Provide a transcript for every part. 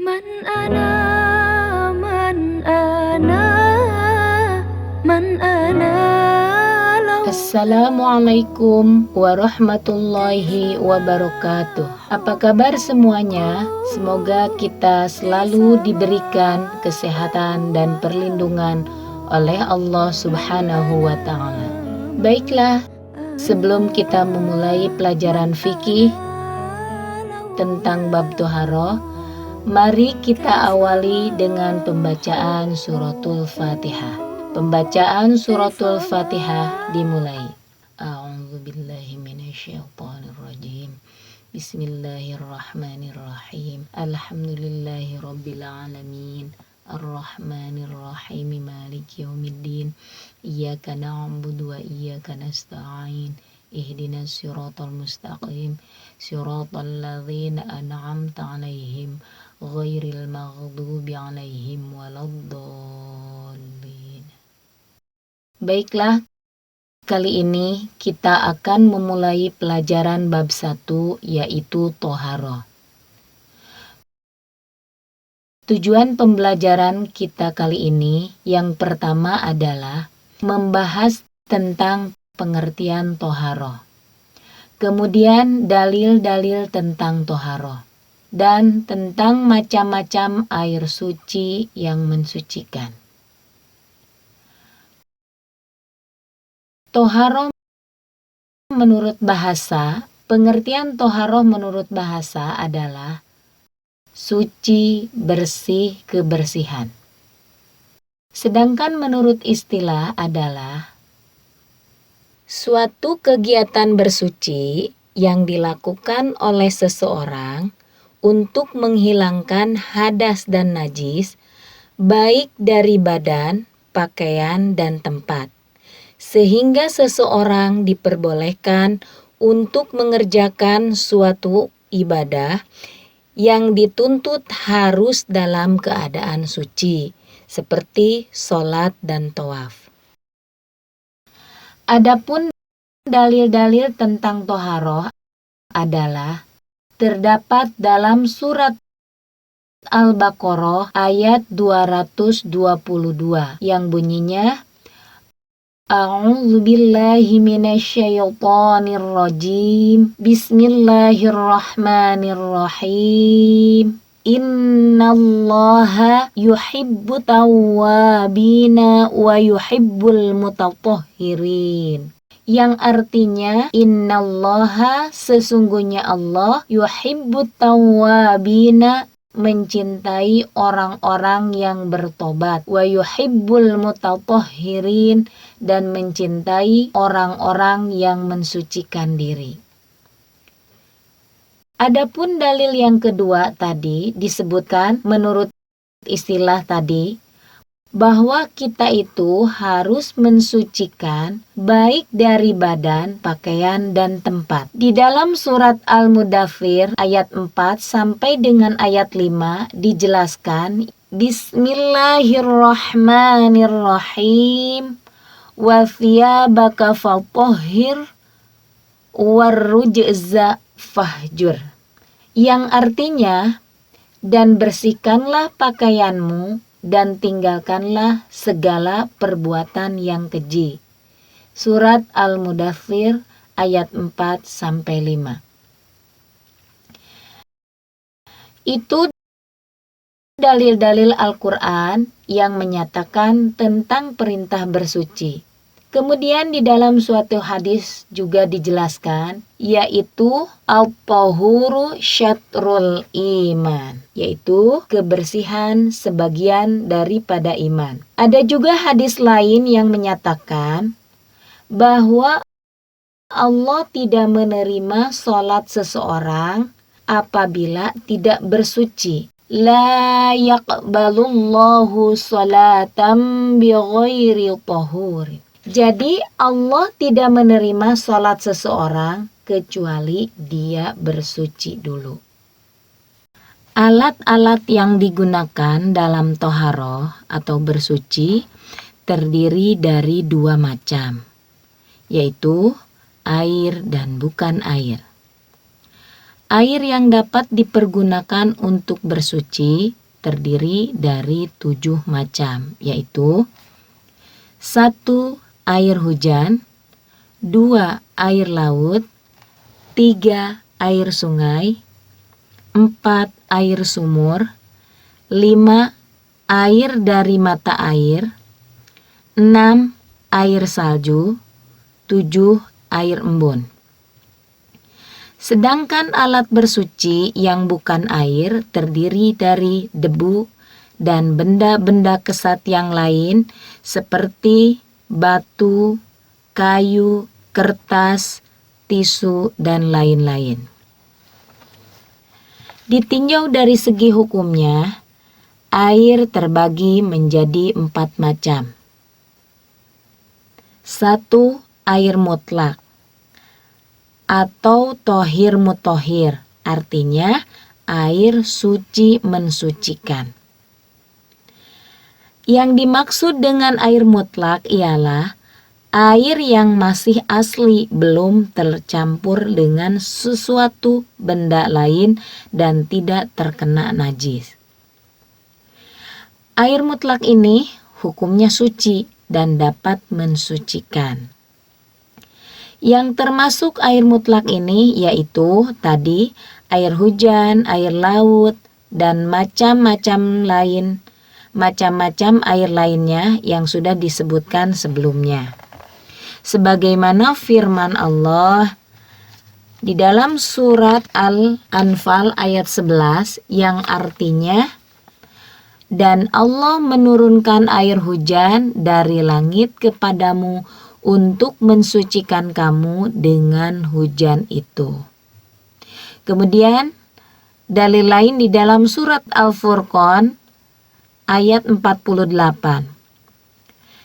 Man ana man ana man ana Assalamualaikum warahmatullahi wabarakatuh. Apa kabar semuanya? Semoga kita selalu diberikan kesehatan dan perlindungan oleh Allah Subhanahu wa Ta'ala. Baiklah, sebelum kita memulai pelajaran fikih tentang bab Toharoh, mari kita awali dengan pembacaan suratul Fatihah. Pembacaan suratul Fatihah dimulai. A'udzubillahi minasyaitonirrajim. Bismillahirrahmanirrahim. Alhamdulillahi rabbil alamin. Ar-Rahmanir-Rahim. Maliki yaumiddin. Iyyaka na'budu wa iyyaka nasta'in. Ihdinas siratal mustaqim. Siratal ladzina an'amta 'alaihim ghairil maghdubi 'alaihim waladdallin. Baiklah, kali ini kita akan memulai pelajaran bab 1, yaitu Toharoh. Tujuan pembelajaran kita kali ini yang pertama adalah membahas tentang pengertian Toharoh. Kemudian dalil-dalil tentang Toharoh. Dan tentang macam-macam air suci yang mensucikan. Toharoh menurut bahasa, pengertian toharoh menurut bahasa adalah suci, bersih, kebersihan. Sedangkan menurut istilah adalah suatu kegiatan bersuci yang dilakukan oleh seseorang untuk menghilangkan hadas dan najis, baik dari badan, pakaian, dan tempat. Sehingga seseorang diperbolehkan untuk mengerjakan suatu ibadah yang dituntut harus dalam keadaan suci, seperti sholat dan tawaf. Adapun dalil-dalil tentang toharoh adalah terdapat dalam surat Al-Baqarah ayat 222 yang bunyinya A'udzubillahi minasyaitonirrajim. Bismillahirrahmanirrahim. Innallaha yuhibbu tawwabina wa yuhibbul mutatahhirin. Yang artinya innallaha, sesungguhnya Allah, yuhibbu tawwabina, mencintai orang-orang yang bertobat, wa yuhibbul mutatahhirin, dan mencintai orang-orang yang mensucikan diri. Adapun dalil yang kedua tadi disebutkan menurut istilah tadi bahwa kita itu harus mensucikan baik dari badan, pakaian, dan tempat. Di dalam surat Al-Mudaththir ayat 4 sampai dengan ayat 5 dijelaskan Bismillahirrahmanirrahim. Wa thiyabaka fatahhir warrujza fahjur. Yang artinya, dan bersihkanlah pakaianmu dan tinggalkanlah segala perbuatan yang keji. Surat Al-Mudaththir ayat 4 sampai 5. Itu dalil-dalil Al-Qur'an yang menyatakan tentang perintah bersuci. Kemudian di dalam suatu hadis juga dijelaskan, yaitu al-tahuru syatrul iman, yaitu kebersihan sebagian daripada iman. Ada juga hadis lain yang menyatakan bahwa Allah tidak menerima sholat seseorang apabila tidak bersuci. La yaqbalullahu sholatan bighairi tahurin. Jadi Allah tidak menerima sholat seseorang kecuali dia bersuci dulu. Alat-alat yang digunakan dalam toharoh atau bersuci terdiri dari dua macam, yaitu air dan bukan air. Air yang dapat dipergunakan untuk bersuci terdiri dari 7 macam, yaitu 1. Air hujan, 2. Air laut, 3. Air sungai, 4. Air sumur, 5. Air dari mata air, 6. Air salju, 7. Air embun. Sedangkan alat bersuci yang bukan air terdiri dari debu dan benda-benda kesat yang lain seperti batu, kayu, kertas, tisu, dan lain-lain. Ditinjau dari segi hukumnya, air terbagi menjadi 4 macam. 1. Air mutlak atau tohir mutohir, artinya air suci mensucikan. Yang dimaksud dengan air mutlak ialah air yang masih asli, belum tercampur dengan sesuatu benda lain dan tidak terkena najis. Air mutlak ini hukumnya suci dan dapat mensucikan. Yang termasuk air mutlak ini yaitu tadi air hujan, air laut, dan macam-macam air lainnya yang sudah disebutkan sebelumnya. Sebagaimana firman Allah di dalam surat Al-Anfal ayat 11 yang artinya, dan Allah menurunkan air hujan dari langit kepadamu untuk mensucikan kamu dengan hujan itu. Kemudian dalil lain di dalam surat Al-Furqan ayat 48.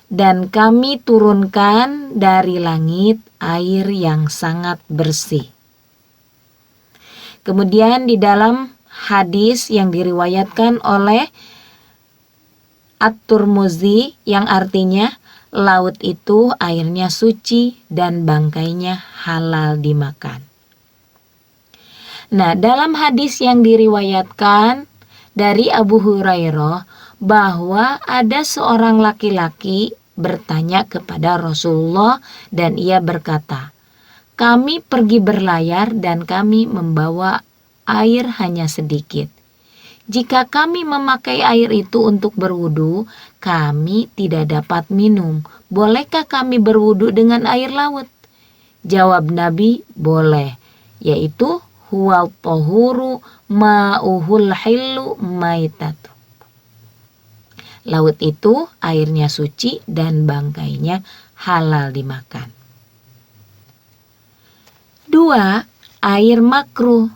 Dan kami turunkan dari langit air yang sangat bersih. Kemudian di dalam hadis yang diriwayatkan oleh At-Tirmidzi yang artinya laut itu airnya suci dan bangkainya halal dimakan. Nah, dalam hadis yang diriwayatkan dari Abu Hurairah bahwa ada seorang laki-laki bertanya kepada Rasulullah dan ia berkata, "Kami pergi berlayar dan kami membawa air hanya sedikit. Jika kami memakai air itu untuk berwudu, kami tidak dapat minum. Bolehkah kami berwudu dengan air laut?" Jawab Nabi, boleh, yaitu huwal tahuru ma'uhul hillu maitatu. Laut itu airnya suci dan bangkainya halal dimakan. 2. Air makruh.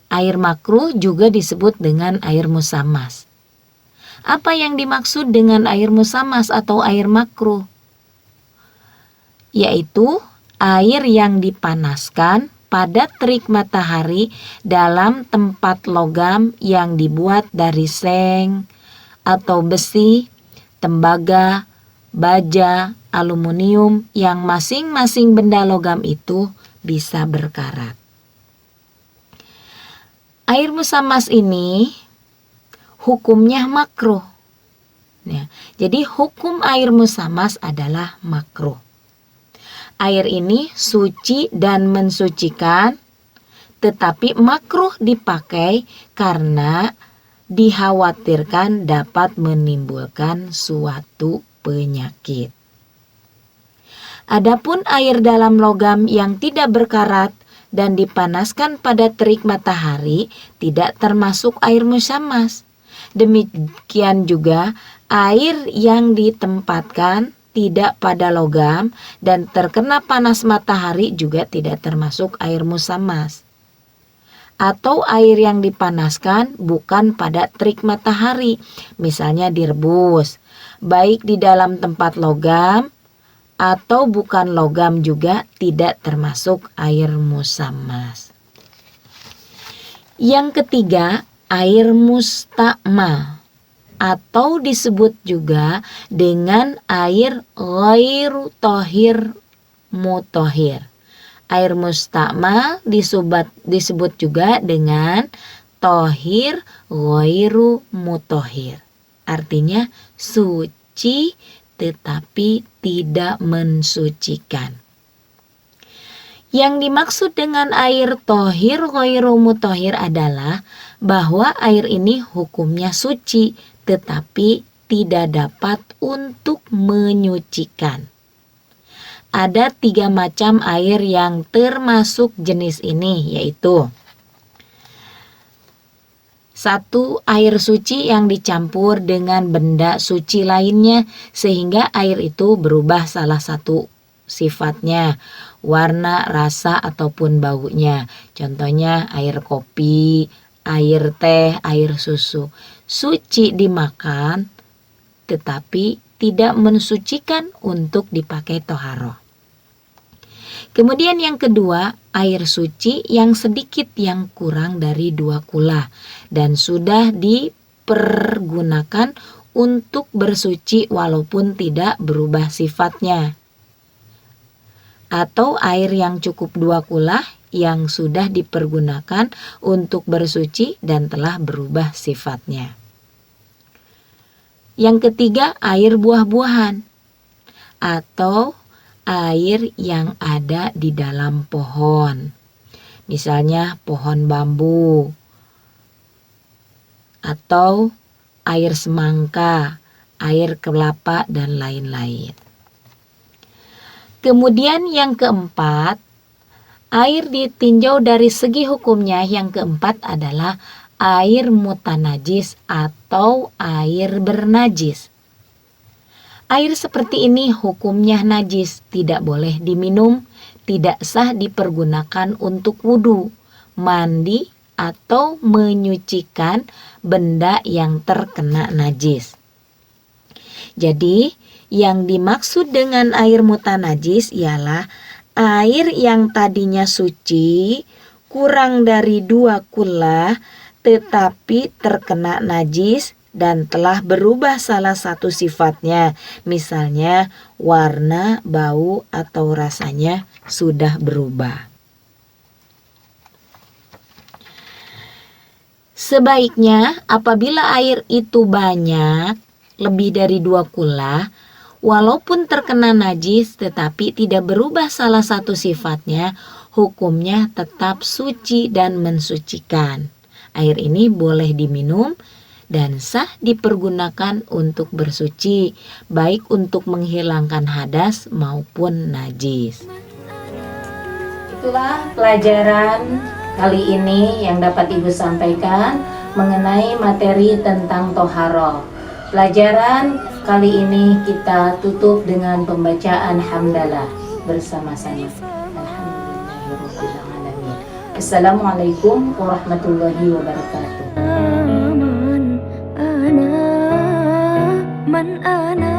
Air makruh juga disebut dengan air musammas. Apa yang dimaksud dengan air musammas atau air makruh? Yaitu air yang dipanaskan pada terik matahari dalam tempat logam yang dibuat dari seng atau besi, tembaga, baja, aluminium yang masing-masing benda logam itu bisa berkarat. Air musammas ini hukumnya makruh. Ya, jadi hukum air musammas adalah makruh. Air ini suci dan mensucikan, tetapi makruh dipakai karena dikhawatirkan dapat menimbulkan suatu penyakit. Adapun air dalam logam yang tidak berkarat dan dipanaskan pada terik matahari tidak termasuk air musammas. Demikian juga air yang ditempatkan tidak pada logam dan terkena panas matahari juga tidak termasuk air musammas. Atau air yang dipanaskan bukan pada terik matahari, misalnya direbus, baik di dalam tempat logam atau bukan logam juga tidak termasuk air musammas. Yang ketiga, air mustakmal atau disebut juga dengan air ghairu tohir mutohir Air mustakmal disebut juga dengan tohir ghairu mutohir. Artinya suci tetapi tidak mensucikan. Yang dimaksud dengan air tohir ghairu mutohir adalah bahwa air ini hukumnya suci tetapi tidak dapat untuk menyucikan. Ada 3 macam air yang termasuk jenis ini, yaitu 1. Air suci yang dicampur dengan benda suci lainnya sehingga air itu berubah salah satu sifatnya, warna, rasa, ataupun baunya. Contohnya air kopi, air teh, air susu. Suci dimakan tetapi tidak mensucikan untuk dipakai toharoh. Kemudian yang kedua, air suci yang sedikit yang kurang dari 2 kula dan sudah dipergunakan untuk bersuci walaupun tidak berubah sifatnya. Atau air yang cukup 2 kula yang sudah dipergunakan untuk bersuci dan telah berubah sifatnya. Yang ketiga, air buah-buahan atau air yang ada di dalam pohon. Misalnya pohon bambu atau air semangka, air kelapa, dan lain-lain. Kemudian yang keempat, air ditinjau dari segi hukumnya. Yang keempat adalah air mutanajis atau air bernajis. Air seperti ini hukumnya najis, tidak boleh diminum, tidak sah dipergunakan untuk wudhu, mandi, atau menyucikan benda yang terkena najis. Jadi, yang dimaksud dengan air mutanajis ialah air yang tadinya suci, kurang dari 2 kula, tetapi terkena najis dan telah berubah salah satu sifatnya. Misalnya warna, bau, atau rasanya sudah berubah. Sebaiknya apabila air itu banyak, lebih dari 2 kula, walaupun terkena najis tetapi tidak berubah salah satu sifatnya, hukumnya tetap suci dan mensucikan. Air ini boleh diminum dan sah dipergunakan untuk bersuci, baik untuk menghilangkan hadas maupun najis. Itulah pelajaran kali ini yang dapat Ibu sampaikan mengenai materi tentang toharoh. Pelajaran kali ini kita tutup dengan pembacaan hamdalah bersama-sama. Alhamdulillahirrahmanirrahim. Assalamualaikum warahmatullahi wabarakatuh. Man ana